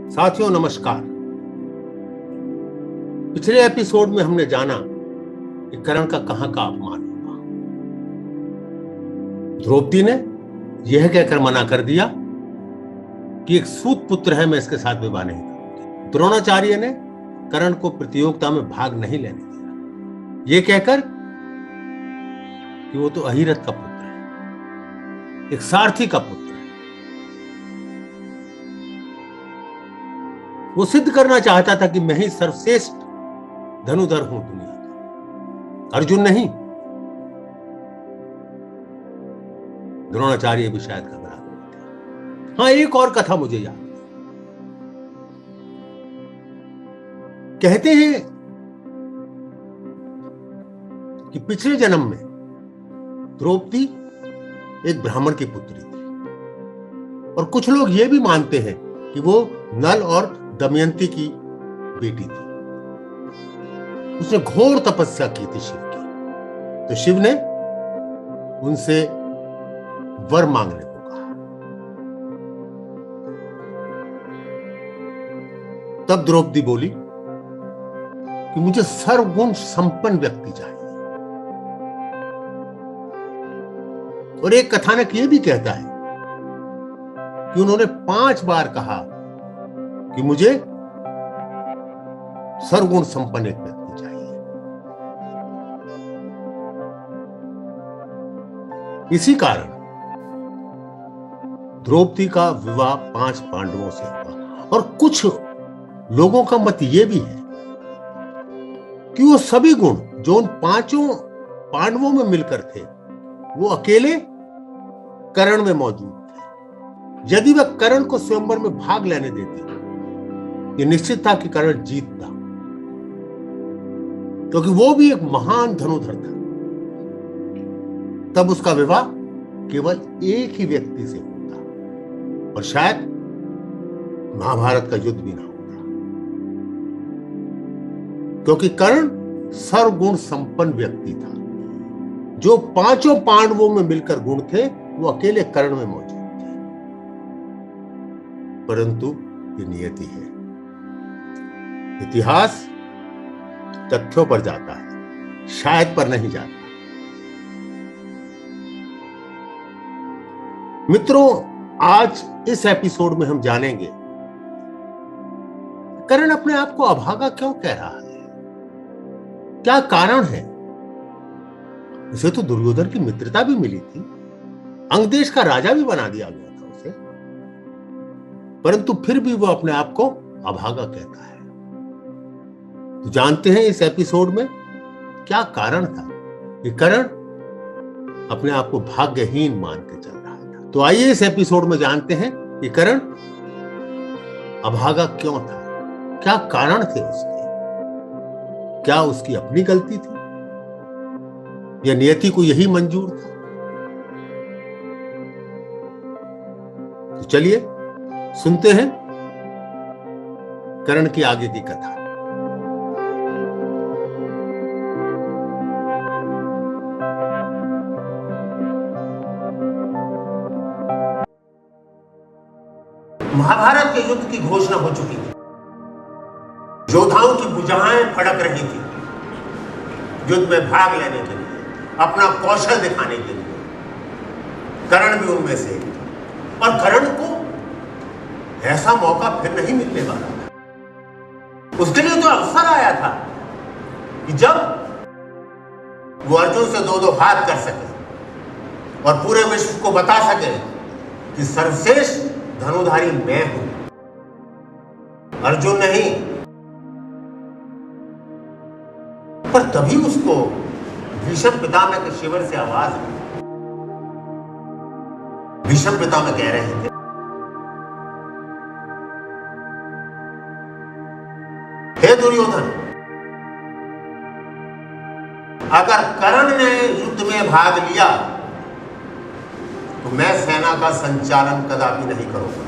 साथियों नमस्कार। पिछले एपिसोड में हमने जाना कि कर्ण का कहां का अपमान हुआ। द्रौपदी ने यह कहकर मना कर दिया कि एक सूत पुत्र है, मैं इसके साथ विवाह नहीं करूंगी। द्रोणाचार्य ने कर्ण को प्रतियोगिता में भाग नहीं लेने दिया, यह कहकर कि वो तो अहिरथ का पुत्र है, एक सारथी का पुत्र है। वो सिद्ध करना चाहता था कि मैं ही सर्वश्रेष्ठ धनुधर हूं दुनिया का, अर्जुन नहीं। द्रोणाचार्य भी शायद घबरा गए थे। हाँ, एक और कथा मुझे याद है। कहते हैं कि पिछले जन्म में द्रौपदी एक ब्राह्मण की पुत्री थी, और कुछ लोग ये भी मानते हैं कि वो नल और दमयंती की बेटी थी। उसने घोर तपस्या की थी शिव की, तो शिव ने उनसे वर मांगने को कहा। तब द्रौपदी बोली कि मुझे सर्वगुण संपन्न व्यक्ति चाहिए। और एक कथानक यह भी कहता है कि उन्होंने 5 बार कहा कि मुझे सर्वगुण संपन्न एक व्यक्ति चाहिए। इसी कारण द्रौपदी का विवाह 5 पांडवों से हुआ। और कुछ लोगों का मत यह भी है कि वो सभी गुण जो उन 5 पांडवों में मिलकर थे, वो अकेले कर्ण में मौजूद थे। यदि वह कर्ण को स्वयंवर में भाग लेने देती, ये निश्चित था कि कर्ण जीतता, क्योंकि वो भी एक महान धनुधर था। तब उसका विवाह केवल एक ही व्यक्ति से होता, और शायद महाभारत का युद्ध भी ना होता, क्योंकि कर्ण सर्वगुण संपन्न व्यक्ति था। जो 5 पांडवों में मिलकर गुण थे, वो अकेले कर्ण में मौजूद थे। परंतु ये नियति है, इतिहास तथ्यों पर जाता है, शायद पर नहीं जाता। मित्रों, आज इस एपिसोड में हम जानेंगे कर्ण अपने आप को अभागा क्यों कह रहा है, क्या कारण है। उसे तो दुर्योधन की मित्रता भी मिली थी, अंग देश का राजा भी बना दिया गया था उसे, परंतु फिर भी वो अपने आप को अभागा कहता है। तो जानते हैं इस एपिसोड में क्या कारण था कि कर्ण अपने आप को भाग्यहीन मान के चल रहा था। तो आइए इस एपिसोड में जानते हैं कि कर्ण अभागा क्यों था, क्या कारण थे उसके, क्या उसकी अपनी गलती थी या नियति को यही मंजूर था। तो चलिए सुनते हैं कर्ण की आगे की कथा। महाभारत के युद्ध की घोषणा हो चुकी थी, योद्धाओं की भुजाएं फड़क रही थी युद्ध में भाग लेने के लिए, अपना कौशल दिखाने के लिए। कर्ण भी उनमें से, और कर्ण को ऐसा मौका फिर नहीं मिलने वाला था। उसके लिए तो अवसर आया था कि जब वो अर्जुन से 2-2 हाथ कर सके और पूरे विश्व को बता सके कि सर्वश्रेष्ठ धनुधारी मैं हूं, अर्जुन नहीं। पर तभी उसको भीष्म पितामह के शिविर से आवाज आई। भीष्म पितामह कह रहे थे, हे दुर्योधन, अगर कर्ण ने युद्ध में भाग लिया तो मैं सेना का संचालन कदापि नहीं करूंगा।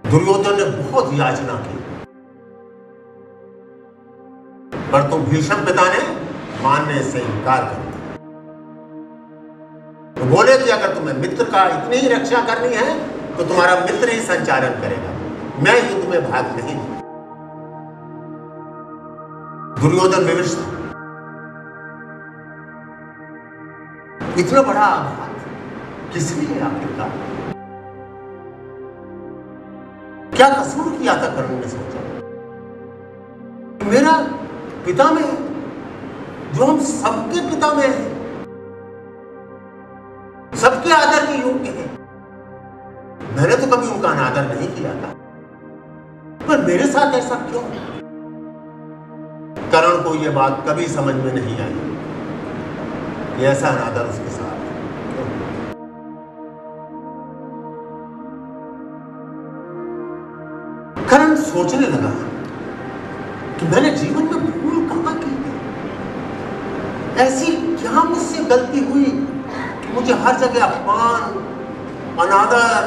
दुर्योधन ने बहुत याचना की, पर तुम भीष्म पिता ने मानने से इनकार कर दिया। बोले कि अगर तुम्हें मित्र का इतनी ही रक्षा करनी है तो तुम्हारा मित्र ही संचालन करेगा, मैं युद्ध में भाग नहीं। दुर्योधन विवश था। इतना बड़ा आघात किस लिए आखिरकार? क्या कसूर किया था कर्ण ने? सोचा मेरा पिता में, जो हम सबके पिता में है, सबके आदर के योग्य है, मैंने तो कभी उनका अनादर नहीं किया था, पर मेरे साथ ऐसा क्यों? कर्ण को यह बात कभी समझ में नहीं आई कि ऐसा अनादर उसके साथ। कर्ण सोचने लगा कि मैंने जीवन में भूल कहां की है? ऐसी क्या मुझसे गलती हुई कि मुझे हर जगह अपमान, अनादर,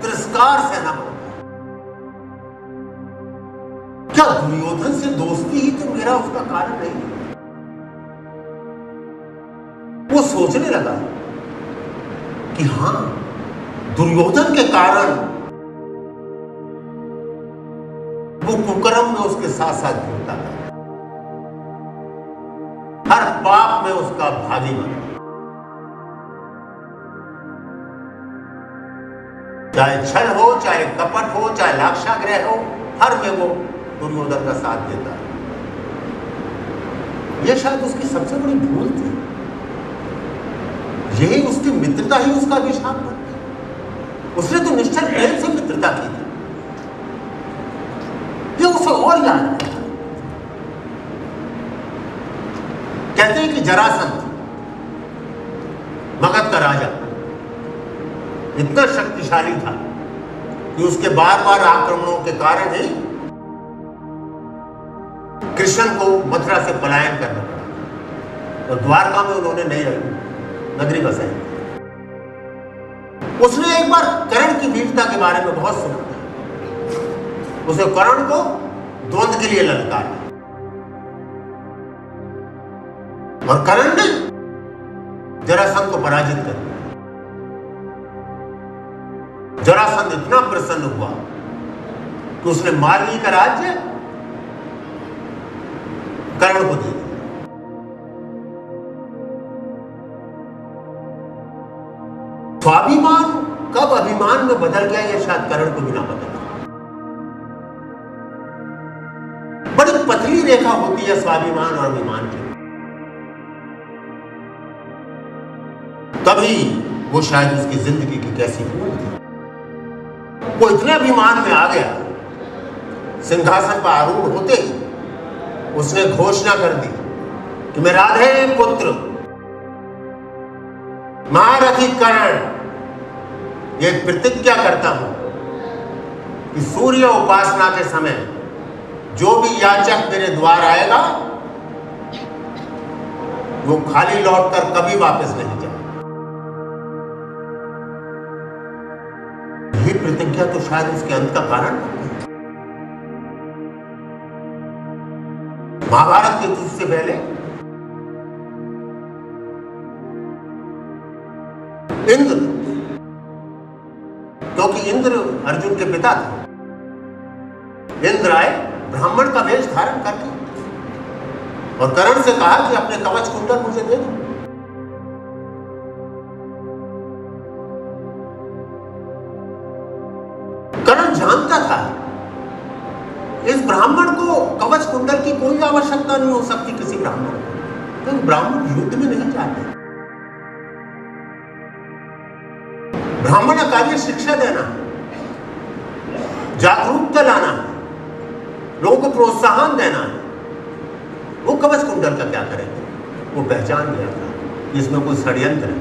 तिरस्कार सहना पड़ा? क्या दुर्योधन से दोस्ती ही तो मेरा उसका कारण नहीं? वो सोचने लगा कि हां, दुर्योधन के कारण वो कुकर्म में उसके साथ साथ जुड़ता है, हर पाप में उसका भागी बना। चाहे छल हो, चाहे कपट हो, चाहे लाक्षागृह हो, हर में वो दुर्योधन का साथ देता है। यह शायद उसकी सबसे बड़ी भूल थी। यही उसकी मित्रता ही उसका अभिशाप बनती। उसने तो निश्चल प्रेम से मित्रता की थी, ये उसे और याद है। कहते हैं कि जरासंध, मगध का राजा, इतना शक्तिशाली था कि उसके बार बार आक्रमणों के कारण ही कृष्ण को मथुरा से पलायन करना पड़ा और द्वारका में उन्होंने नई नगरी बसाई। उसने एक बार कर्ण की वीरता के बारे में बहुत सुना। उसे कर्ण को द्वंद्व के लिए ललकारा और कर्ण ने जरासंध को पराजित कर दिया। जरासंध इतना प्रसन्न हुआ कि उसने मालवी का राज्य कर्ण को दे दिया। स्वाभिमान कब अभिमान में बदल गया, यह शायद कर्ण को भी ना पता। बड़ी पतली रेखा होती है स्वाभिमान और अभिमान की, तभी वो शायद उसकी जिंदगी की कैसी भूल थी। वो इतने अभिमान में आ गया, सिंहासन पर आरूढ़ होते ही उसने घोषणा कर दी कि मैं राधे पुत्र महारथी कर्ण ये प्रतिज्ञा करता हूं कि सूर्य उपासना के समय जो भी याचक मेरे द्वार आएगा वो खाली लौटकर कभी वापस नहीं जाए। ये प्रतिज्ञा तो शायद उसके अंत का कारण है। महाभारत के युद्ध से पहले इंद्र, क्योंकि इंद्र अर्जुन के पिता थे, इंद्र आए ब्राह्मण का वेश धारण करके और कर्ण से कहा कि अपने कवच कुंडल मुझे दे दो। कर्ण जानता था इस ब्राह्मण को कवच कुंडल की कोई आवश्यकता नहीं हो सकती किसी ब्राह्मण को, तो ब्राह्मण युद्ध में नहीं जाते। ब्राह्मण का कार्य शिक्षा देना, जागरूकता लाना, लोगों को प्रोत्साहन देना है। वो कवच कुंडल का क्या करेंगे? वो पहचान गया था इसमें कोई षड्यंत्र है,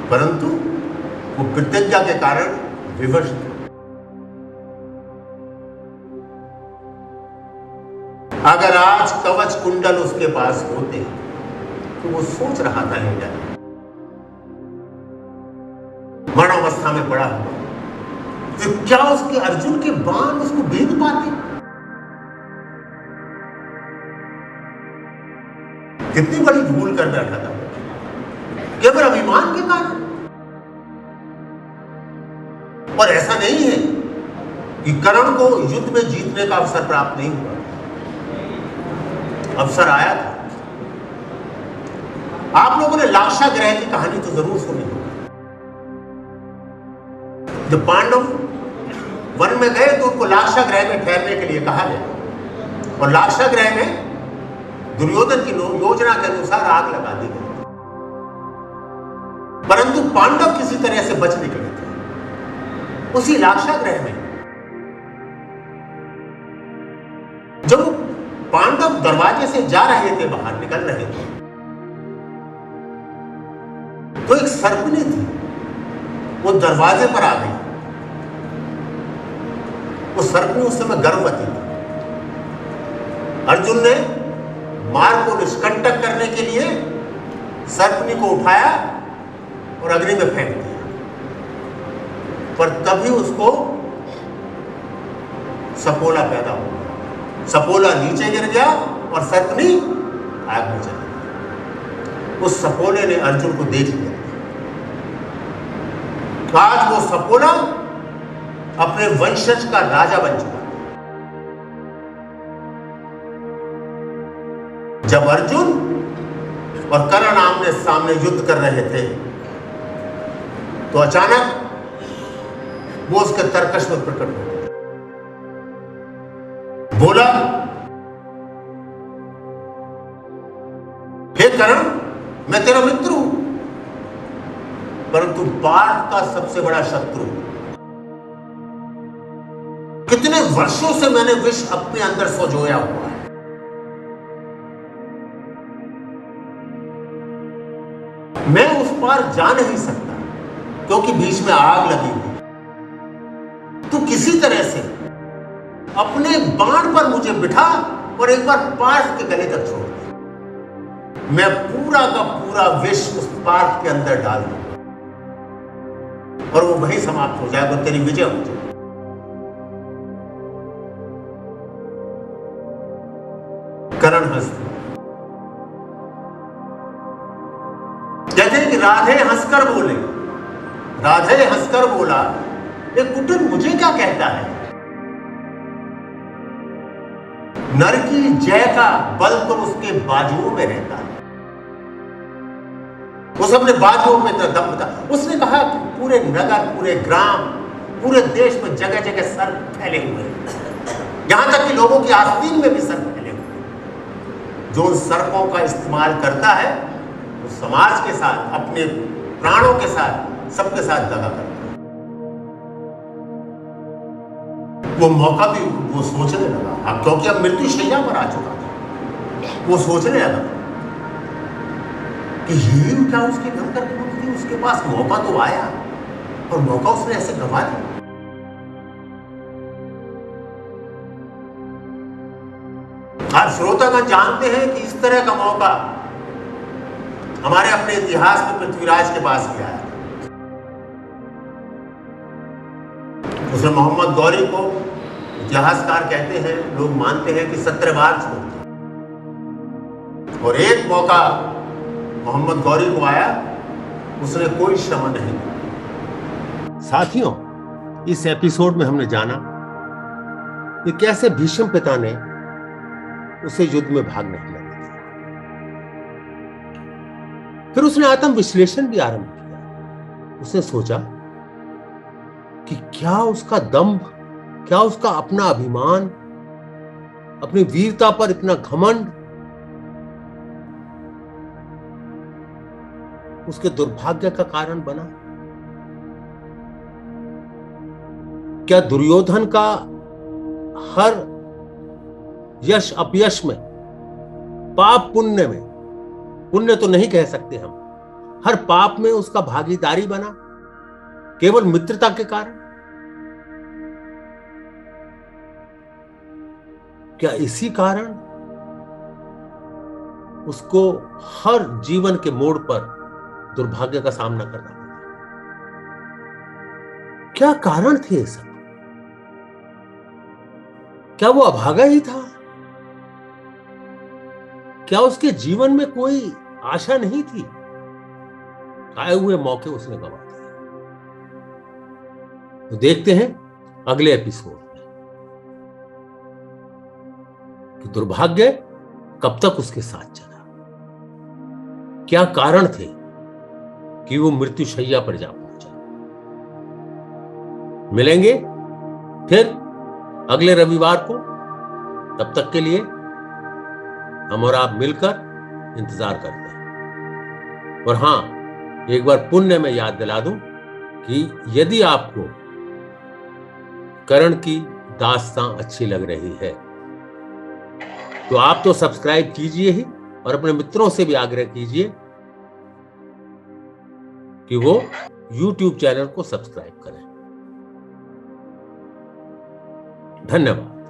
परंतु वो प्रतिज्ञा के कारण विवश थे। अगर आज कवच कुंडल उसके पास होते तो वो सोच रहा था लीडर, मरणावस्था में पड़ा हुआ, तो क्या उसके अर्जुन के बाण उसको भेद पाते? कितनी बड़ी भूल कर बैठा था केवल अभिमान के कारण। और ऐसा नहीं है कि कर्ण को युद्ध में जीतने का अवसर प्राप्त नहीं हुआ, अवसर आया था। आप लोगों ने लाक्षागृह की कहानी तो जरूर सुनी होगी। जब पांडव वन में गए तो उनको लाक्षागृह में ठहरने के लिए कहा गया और लाक्षागृह में दुर्योधन की योजना के अनुसार आग लगा दी गई, परंतु पांडव किसी तरह से बच निकले थे। उसी लाक्षागृह में जब पांडव दरवाजे से जा रहे थे, बाहर निकल रहे थे, तो एक सर्पनी थी, वो दरवाजे पर आ गई। वो सर्पनी उस समय गर्भवती थी। अर्जुन ने मार्ग को निष्कंटक करने के लिए सर्पनी को उठाया और अग्नि में फेंक दिया, पर तभी उसको सपोला पैदा हो गया। सपोला नीचे गिर गया और सर्पनी आग में चली गई। उस सपोले ने अर्जुन को देख लिया। आज वो सपोला अपने वंशज का राजा बन चुका। जब अर्जुन और कर्ण आमने सामने युद्ध कर रहे थे तो अचानक वो उसके तरकश में प्रकट हो गया। बोला, हे कर्ण, मैं तेरा मित्र हूं, परंतु पार्थ का सबसे बड़ा शत्रु। कितने वर्षों से मैंने विष अपने अंदर संजोया हुआ है। मैं उस पार जा नहीं सकता क्योंकि बीच में आग लगी हुई। तू किसी तरह से अपने बाण पर मुझे बिठा और एक बार पार्थ के गले तक छोड़ दे। मैं पूरा का पूरा विष उस पार्थ के अंदर डाल दूंगा और वो वहीं समाप्त हो जाएगा, तेरी विजय हो जाएगी। कर्ण हंसते कहते हैं कि राधे हंसकर बोले, राधे हंसकर बोला, एक कुटिल मुझे क्या कहता है? नर की जय का बल तो उसके बाजुओं में रहता है। उस अपने बाजुओं में दम था। उसने कहा कि पूरे नगर, पूरे ग्राम, पूरे देश में जगह जगह सर्प फैले हुए हैं, यहां तक कि लोगों की आस्तीन में भी सर्प फैले हुए हैं। जो उन सर्पों का इस्तेमाल करता है वो समाज के साथ, अपने प्राणों के साथ, सबके साथ दगा करता है। वो मौका भी वो सोचने लगा, अब क्योंकि अब मृत्यु शैया पर आ चुका था, वो सोचने लगा कि ये क्या उसके भयंकर क्रोध थी, उसके पास मौका तो आया और मौका उसने ऐसे गंवा दिया। आप श्रोतागण जानते हैं कि इस तरह का मौका हमारे अपने इतिहास में पृथ्वीराज के पास भी आया। उसने मोहम्मद गौरी को, इतिहासकार कहते हैं, लोग मानते हैं कि 17 बार छोड़ दिया और एक मौका मोहम्मद गौरी को आया, उसने कोई क्षमा नहीं किया। साथियों, इस एपिसोड में हमने जाना कि कैसे भीष्म पिता ने उसे युद्ध में भाग नहीं लेने दिया। फिर उसने आत्म विश्लेषण भी आरंभ किया। उसने सोचा कि क्या उसका दंभ, क्या उसका अपना अभिमान, अपनी वीरता पर इतना घमंड उसके दुर्भाग्य का कारण बना? क्या दुर्योधन का हर यश अपयश में, पाप पुण्य में, पुण्य तो नहीं कह सकते हम, हर पाप में उसका भागीदारी बना केवल मित्रता के कारण? क्या इसी कारण उसको हर जीवन के मोड़ पर दुर्भाग्य का सामना करना पड़ा? क्या कारण थे ये सब? क्या वो अभागा ही था? क्या उसके जीवन में कोई आशा नहीं थी? आए हुए मौके उसने गंवा दिए। तो देखते हैं अगले एपिसोड में कि दुर्भाग्य कब तक उसके साथ चला, क्या कारण थे कि वो मृत्युशैया पर जा पहुंचा। मिलेंगे फिर अगले रविवार को। तब तक के लिए हम और आप मिलकर इंतजार करते हैं। और हां, एक बार पुण्य में याद दिला दूं कि यदि आपको करण की दास्तां अच्छी लग रही है तो आप तो सब्सक्राइब कीजिए ही, और अपने मित्रों से भी आग्रह कीजिए कि वो YouTube चैनल को सब्सक्राइब करें। धन्यवाद।